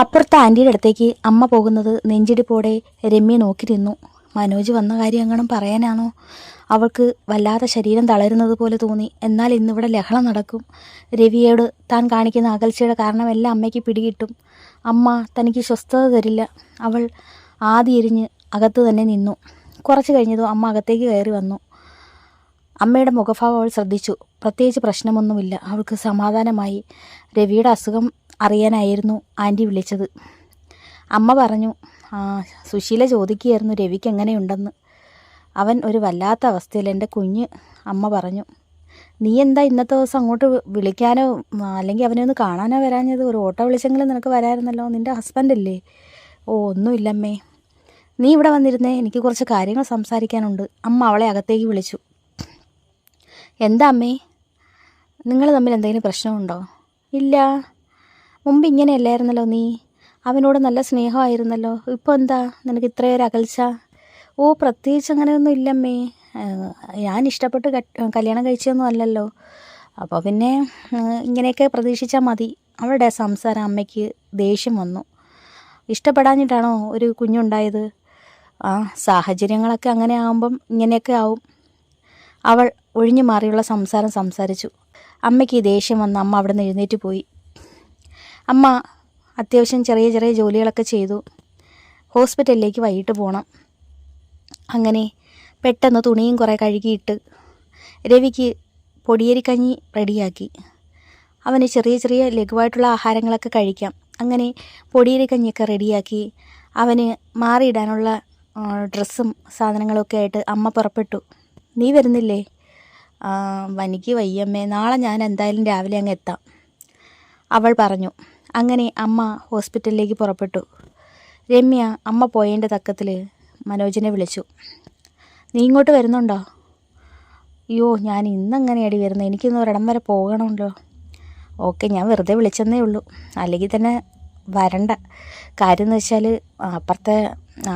അപ്പുറത്തെ ആൻറ്റിയുടെ അടുത്തേക്ക് അമ്മ പോകുന്നത് നെഞ്ചിടിപ്പോടെ രമ്യ നോക്കി നിന്നു. മനോജ് വന്ന കാര്യം എങ്ങനും പറയാനാണോ? അവൾക്ക് വല്ലാതെ ശരീരം തളരുന്നത് പോലെ തോന്നി. എന്നാൽ ഇന്നിവിടെ ലഹളം നടക്കും. രവിയോട് താൻ കാണിക്കുന്ന അകൽച്ചയുടെ കാരണമെല്ലാം അമ്മയ്ക്ക് പിടികിട്ടും. അമ്മ തനിക്ക് സ്വസ്ഥത തരില്ല. അവൾ ആദി എരിഞ്ഞ് അകത്ത് തന്നെ നിന്നു. കുറച്ച് കഴിഞ്ഞതോ അമ്മ അകത്തേക്ക് കയറി വന്നു. അമ്മയുടെ മുഖഭാവം അവൾ ശ്രദ്ധിച്ചു. പ്രത്യേകിച്ച് പ്രശ്നമൊന്നുമില്ല. അവൾക്ക് സമാധാനമായി. രവിയുടെ അസുഖം അറിയാനായിരുന്നു ആൻറ്റി വിളിച്ചത്. അമ്മ പറഞ്ഞു, സുശീല ചോദിക്കുകയായിരുന്നു രവിക്ക് എങ്ങനെയുണ്ടെന്ന്. അവൻ ഒരു വല്ലാത്ത അവസ്ഥയിൽ എൻ്റെ കുഞ്ഞ്. അമ്മ പറഞ്ഞു, നീ എന്താ ഇന്നത്തെ ദിവസം അങ്ങോട്ട് വിളിക്കാനോ അല്ലെങ്കിൽ അവനെ ഒന്ന് കാണാനോ വരാഞ്ഞത്? ഒരു ഓട്ടോ വിളിച്ചെങ്കിലും നിനക്ക് വരാമായിരുന്നല്ലോ. നിൻ്റെ ഹസ്ബൻഡല്ലേ? ഓ, ഒന്നുമില്ലമ്മേ. നീ ഇവിടെ വന്നിരുന്നേ, എനിക്ക് കുറച്ച് കാര്യങ്ങൾ സംസാരിക്കാനുണ്ട്. അമ്മ അവളെ അകത്തേക്ക് വിളിച്ചു. എന്താ അമ്മേ, നിങ്ങൾ തമ്മിൽ എന്തെങ്കിലും പ്രശ്നമുണ്ടോ? ഇല്ല, മുമ്പ് ഇങ്ങനെയല്ലായിരുന്നല്ലോ നീ. അവനോട് നല്ല സ്നേഹമായിരുന്നല്ലോ. ഇപ്പോൾ എന്താ നിനക്ക് ഇത്രയൊരു അകൽച്ച? ഓ, പ്രത്യേകിച്ച് അങ്ങനെയൊന്നും ഇല്ലമ്മേ. ഞാൻ ഇഷ്ടപ്പെട്ട് കല്യാണം കഴിച്ചൊന്നും അല്ലല്ലോ. അപ്പോൾ പിന്നെ ഇങ്ങനെയൊക്കെ പ്രതീക്ഷിച്ചാൽ മതി. അവളുടെ സംസാരം അമ്മയ്ക്ക് ദേഷ്യം വന്നു. ഇഷ്ടപ്പെടാഞ്ഞിട്ടാണോ ഒരു കുഞ്ഞുണ്ടായത്? സാഹചര്യങ്ങളൊക്കെ അങ്ങനെ ആകുമ്പം ഇങ്ങനെയൊക്കെ ആവും. അവൾ ഒഴിഞ്ഞു മാറിയുള്ള സംസാരം സംസാരിച്ചു. അമ്മയ്ക്ക് ദേഷ്യം വന്ന് അമ്മ അവിടെ നിന്ന് എഴുന്നേറ്റ് പോയി. അമ്മ അത്യാവശ്യം ചെറിയ ചെറിയ ജോലികളൊക്കെ ചെയ്തു. ഹോസ്പിറ്റലിലേക്ക് വൈകിട്ട് പോകണം. അങ്ങനെ പെട്ടെന്ന് തുണിയും കുറേ കഴുകിയിട്ട് രവിക്ക് പൊടിയരിക്കഞ്ഞി റെഡിയാക്കി. അവന് ചെറിയ ചെറിയ ലഘുവായിട്ടുള്ള ആഹാരങ്ങളൊക്കെ കഴിക്കാം. അങ്ങനെ പൊടിയരിക്കഞ്ഞിയൊക്കെ റെഡിയാക്കി അവന് മാറിയിടാനുള്ള ഡ്രസ്സും സാധനങ്ങളൊക്കെ ആയിട്ട് അമ്മ പുറപ്പെട്ടു. നീ വരുന്നില്ലേ? എനിക്ക് വയ്യമ്മേ, നാളെ ഞാൻ എന്തായാലും രാവിലെ അങ്ങ് എത്താം, അവൾ പറഞ്ഞു. അങ്ങനെ അമ്മ ഹോസ്പിറ്റലിലേക്ക് പുറപ്പെട്ടു. രമ്യ അമ്മ പോയതിൻ്റെ തക്കത്തിൽ മനോജിനെ വിളിച്ചു. നീ ഇങ്ങോട്ട് വരുന്നുണ്ടോ? അയ്യോ, ഞാൻ ഇന്നെങ്ങനെയാടി വരുന്നത്? എനിക്കിന്ന് ഒരിടം വരെ പോകണമല്ലോ. ഓക്കെ, ഞാൻ വെറുതെ വിളിച്ചെന്നേ ഉള്ളൂ. അല്ലെങ്കിൽ തന്നെ വരണ്ട. കാര്യം എന്ന് വെച്ചാൽ അപ്പുറത്തെ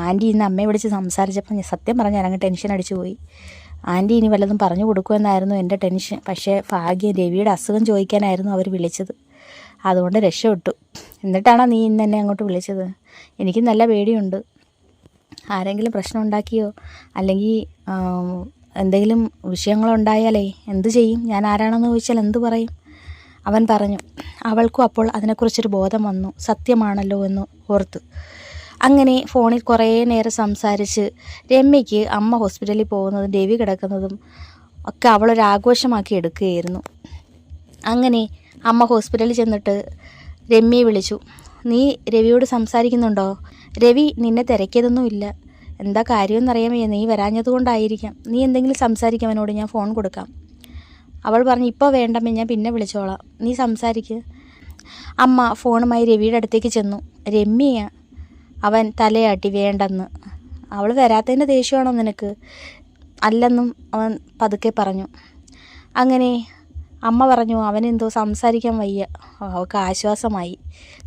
ആൻറ്റി ഇന്ന് അമ്മയെ വിളിച്ച് സംസാരിച്ചപ്പോൾ സത്യം പറഞ്ഞാൽ ഞാനങ്ങ് ടെൻഷൻ അടിച്ചു പോയി. ആൻറ്റി ഇനി വല്ലതും പറഞ്ഞു കൊടുക്കുമെന്നായിരുന്നു എൻ്റെ ടെൻഷൻ. പക്ഷേ ഭാഗ്യം, രവിയുടെ അസുഖം ചോദിക്കാനായിരുന്നു അവർ വിളിച്ചത്. അതുകൊണ്ട് രക്ഷപ്പെട്ടു. എന്നിട്ടാണോ നീ ഇന്ന് എന്നെ അങ്ങോട്ട് വിളിച്ചത്? എനിക്ക് നല്ല പേടിയുണ്ട്. ആരെങ്കിലും പ്രശ്നം ഉണ്ടാക്കിയോ അല്ലെങ്കിൽ എന്തെങ്കിലും വിഷയങ്ങളുണ്ടായാലേ എന്തു ചെയ്യും? ഞാൻ ആരാണെന്ന് ചോദിച്ചാൽ എന്തു പറയും? അവൻ പറഞ്ഞു. അവൾക്കും അപ്പോൾ അതിനെക്കുറിച്ചൊരു ബോധം വന്നു. സത്യമാണല്ലോ എന്ന് ഓർത്തു. അങ്ങനെ ഫോണിൽ കുറേ നേരം സംസാരിച്ച് രമ്യയ്ക്ക് അമ്മ ഹോസ്പിറ്റലിൽ പോകുന്നതും രവി കിടക്കുന്നതും ഒക്കെ അവളൊരാഘോഷമാക്കി എടുക്കുകയായിരുന്നു. അങ്ങനെ അമ്മ ഹോസ്പിറ്റലിൽ ചെന്നിട്ട് രമ്യയെ വിളിച്ചു. നീ രവിയോട് സംസാരിക്കുന്നുണ്ടോ? രവി നിന്നെ തിരക്കിയതൊന്നുമില്ല. എന്താ കാര്യമെന്നറിയാമേ, നീ വരാഞ്ഞത് കൊണ്ടായിരിക്കാം. നീ എന്തെങ്കിലും സംസാരിക്കാം അവനോട്, ഞാൻ ഫോൺ കൊടുക്കാം. അവൾ പറഞ്ഞു, ഇപ്പോൾ വേണ്ടമ്മേ, ഞാൻ പിന്നെ വിളിച്ചോളാം, നീ സംസാരിക്ക്. അമ്മ ഫോണുമായി രവിയുടെ അടുത്തേക്ക് ചെന്നു. രമ്യ, അവൻ തലയാട്ടി വേണ്ടെന്ന്. അവൾ വരാത്തതിൻ്റെ ദേഷ്യമാണോ നിനക്ക്? അല്ലെന്നും അവൻ പതുക്കെ പറഞ്ഞു. അങ്ങനെ അമ്മ പറഞ്ഞു, അവനെന്തോ സംസാരിക്കാൻ വയ്യ. അവൾക്ക് ആശ്വാസമായി.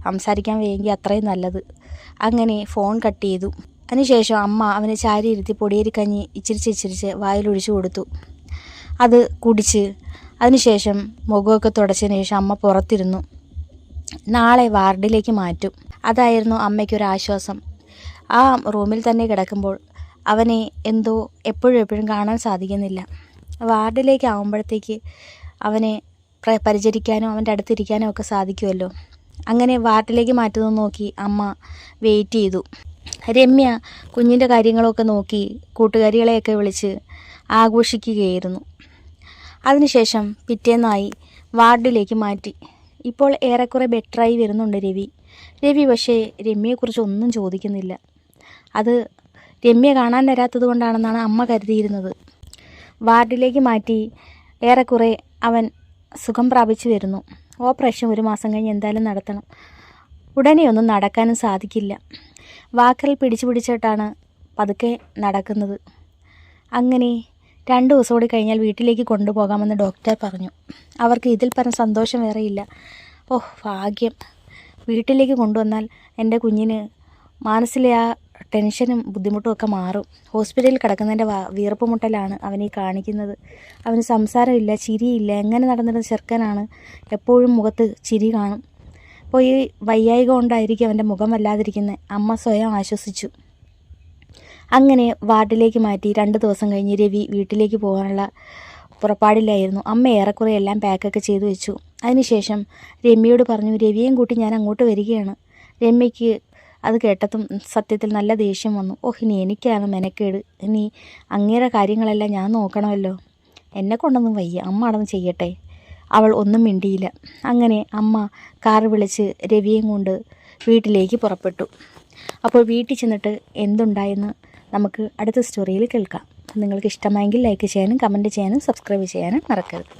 സംസാരിക്കാൻ വയ്യെങ്കിൽ അത്രയും നല്ലത്. അങ്ങനെ ഫോൺ കട്ട് ചെയ്തു. അതിനുശേഷം അമ്മ അവനെ ചാരി ഇരുത്തി പൊടിയരിക്കഞ്ഞി ഇച്ചിരിച്ച് വായിലൊഴിച്ചു കൊടുത്തു. അത് കുടിച്ച് അതിനുശേഷം മുഖമൊക്കെ തുടച്ചതിന് ശേഷം അമ്മ പുറത്തിരുന്നു. നാളെ വാർഡിലേക്ക് മാറ്റും. അതായിരുന്നു അമ്മയ്ക്കൊരാശ്വാസം. ആ റൂമിൽ തന്നെ കിടക്കുമ്പോൾ അവനെ എന്തോ എപ്പോഴും കാണാൻ സാധിക്കുന്നില്ല. വാർഡിലേക്ക് ആകുമ്പോഴത്തേക്ക് അവനെ പരിചരിക്കാനോ അവൻ്റെ അടുത്തിരിക്കാനോ ഒക്കെ സാധിക്കുമല്ലോ. അങ്ങനെ വാർഡിലേക്ക് മാറ്റുന്നത് നോക്കി അമ്മ വെയിറ്റ് ചെയ്തു. രമ്യ കുഞ്ഞിൻ്റെ കാര്യങ്ങളൊക്കെ നോക്കി കൂട്ടുകാരികളെയൊക്കെ വിളിച്ച് ആഘോഷിക്കുകയായിരുന്നു. അതിനുശേഷം പിറ്റേന്നായി വാർഡിലേക്ക് മാറ്റി. ഇപ്പോൾ ഏറെക്കുറെ ബെറ്ററായി വരുന്നുണ്ട് രവി പക്ഷേ രമ്യയെക്കുറിച്ച് ഒന്നും ചോദിക്കുന്നില്ല. അത് രമ്യ കാണാൻ വരാത്തത് കൊണ്ടാണെന്നാണ് അമ്മ കരുതിയിരുന്നത്. വാർഡിലേക്ക് മാറ്റി ഏറെക്കുറെ അവൻ സുഖം പ്രാപിച്ചു വരുന്നു. ഓപ്പറേഷൻ 1 മാസം കഴിഞ്ഞ് എന്തായാലും നടത്തണം. ഉടനെയൊന്നും നടക്കാനും സാധിക്കില്ല. വാക്കറിൽ പിടിച്ചിട്ടാണ് പതുക്കെ നടക്കുന്നത്. അങ്ങനെ 2 ദിവസം കൂടി കഴിഞ്ഞാൽ വീട്ടിലേക്ക് കൊണ്ടുപോകാമെന്ന് ഡോക്ടർ പറഞ്ഞു. അവർക്ക് ഇതിൽ പരം സന്തോഷം വേറെയില്ല. ഓഹ് ഭാഗ്യം, വീട്ടിലേക്ക് കൊണ്ടുവന്നാൽ എൻ്റെ കുഞ്ഞിന് മനസ്സിലെ ആ ടെൻഷനും ബുദ്ധിമുട്ടും ഒക്കെ മാറും. ഹോസ്പിറ്റലിൽ കിടക്കുന്നതിൻ്റെ വീർപ്പ് മുട്ടലാണ് അവനീ കാണിക്കുന്നത്. അവന് സംസാരമില്ല, ചിരിയില്ല. എങ്ങനെ നടന്നിരുന്ന ചെറുക്കനാണ്, എപ്പോഴും മുഖത്ത് ചിരി കാണും. അപ്പോൾ ഈ വയ്യായിക കൊണ്ടായിരിക്കും അവൻ്റെ മുഖം വല്ലാതിരിക്കുന്നത്. അമ്മ സ്വയം ആശ്വസിച്ചു. അങ്ങനെ വാർഡിലേക്ക് മാറ്റി 2 ദിവസം കഴിഞ്ഞ് രവി വീട്ടിലേക്ക് പോകാനുള്ള പുറപ്പാടിലായിരുന്നു. അമ്മ ഏറെക്കുറെ എല്ലാം പാക്കൊക്കെ ചെയ്തു വെച്ചു. അതിനുശേഷം രമ്യയോട് പറഞ്ഞു, രവിയെയും കൂട്ടി ഞാൻ അങ്ങോട്ട് വരികയാണ്. രമ്യയ്ക്ക് അത് കേട്ടതും സത്യത്തിൽ നല്ല ദേഷ്യം വന്നു. ഇനി എനിക്കാണ് മെനക്കേട്. ഇനി അങ്ങേറെ കാര്യങ്ങളെല്ലാം ഞാൻ നോക്കണമല്ലോ. എന്നെ കൊണ്ടൊന്നും വയ്യ, അമ്മ അടന്ന് ചെയ്യട്ടെ. അവൾ ഒന്നും മിണ്ടിയില്ല. അങ്ങനെ അമ്മ കാർ വിളിച്ച് രവിയെയും കൊണ്ട് വീട്ടിലേക്ക് പുറപ്പെട്ടു. അപ്പോൾ വീട്ടിൽ ചെന്നിട്ട് എന്തുണ്ടായെന്ന് നമുക്ക് അടുത്ത സ്റ്റോറിയിൽ കേൾക്കാം. നിങ്ങൾക്ക് ഇഷ്ടമായെങ്കിൽ ലൈക്ക് ചെയ്യാനും കമൻറ്റ് ചെയ്യാനും സബ്സ്ക്രൈബ് ചെയ്യാനും മറക്കരുത്.